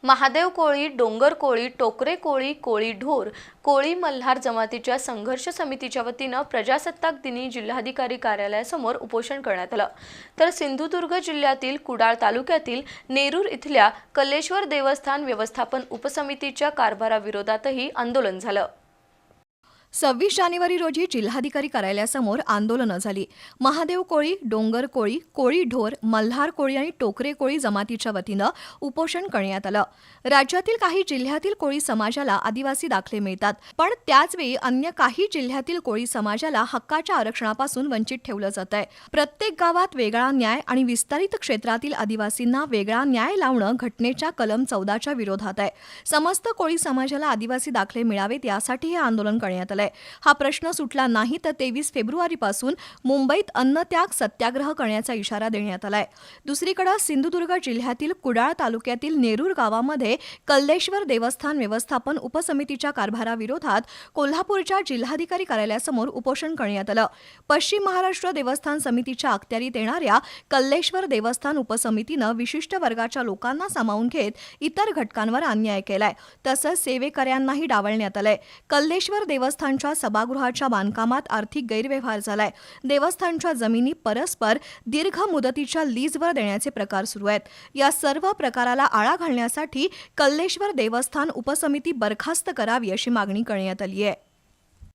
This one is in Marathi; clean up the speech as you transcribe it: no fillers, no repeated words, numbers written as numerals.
महादेव कोळी, डोंगर कोळी, टोकरे कोळी, कोळी ढोर, कोळी मल्हार जमातीच्या संघर्ष समितीच्या वतीनं प्रजासत्ताक दिनी जिल्हाधिकारी कार्यालयासमोर उपोषण करण्यात आलं। तर सिंधुदुर्ग जिल्ह्यातील कुडाळ तालुक्यातील नेरूर इथल्या कल्लेश्वर देवस्थान व्यवस्थापन उपसमितीच्या कारभाराविरोधातही आंदोलन झालं। 26 जानेवारी रोजी जिल्हाधिकारी कार्यालयासमोर आंदोलनं झाली। महादेव कोळी, डोंगर कोळी, कोळी ढोर, मल्हार कोळी आणि टोकरे कोळी जमातीच्या वतीनं उपोषण करण्यात आलं। राज्यातील काही जिल्ह्यातील कोळी समाजाला आदिवासी दाखले मिळतात, पण त्याचवेळी अन्य काही जिल्ह्यातील कोळी समाजाला हक्काच्या आरक्षणापासून वंचित ठेवलं जातंय। प्रत्येक गावात वेगळा न्याय आणि विस्तारित क्षेत्रातील आदिवासींना वेगळा न्याय लावणं घटनेच्या कलम 14च्या विरोधात आहे। समस्त कोळी समाजाला आदिवासी दाखले मिळावेत यासाठी हे आंदोलन करण्यात आलंय। हा प्रश्न सुटला नाही तर 23 फेब्रुवारीपासून मुंबईत अन्नत्याग सत्याग्रह करण्याचा इशारा देण्यात आलाय। दुसरीकडे सिंधुदुर्ग जिल्ह्यातील कुडाळ तालुक्यातील नेरूर गावामध्ये कल्लेश्वर देवस्थान व्यवस्थापन उपसमितीच्या कारभाराविरोधात कोल्हापूरच्या जिल्हाधिकारी कार्यालयासमोर उपोषण करण्यात आलं। पश्चिम महाराष्ट्र देवस्थान समितीच्या अखत्यारीत येणाऱ्या कल्लेश्वर देवस्थान उपसमितीनं विशिष्ट वर्गाच्या लोकांना सामावून घेत इतर घटकांवर अन्याय केलाय, तसंच सेवेकऱ्यांनाही डावलण्यात आलंय। कल्लेश्वर देवस्थानच्या सभागृहाच्या बांधकामात आर्थिक गैरव्यवहार झालाय। देवस्थानच्या जमिनी परस्पर दीर्घ मुदतीच्या लीजवर देण्याचे प्रकार सुरू आहेत। या सर्व प्रकाराला आळा घालण्यासाठी कल्लेश्वर देवस्थान उपसमिती बरखास्त करावी अशी मागणी करण्यात आली आहे।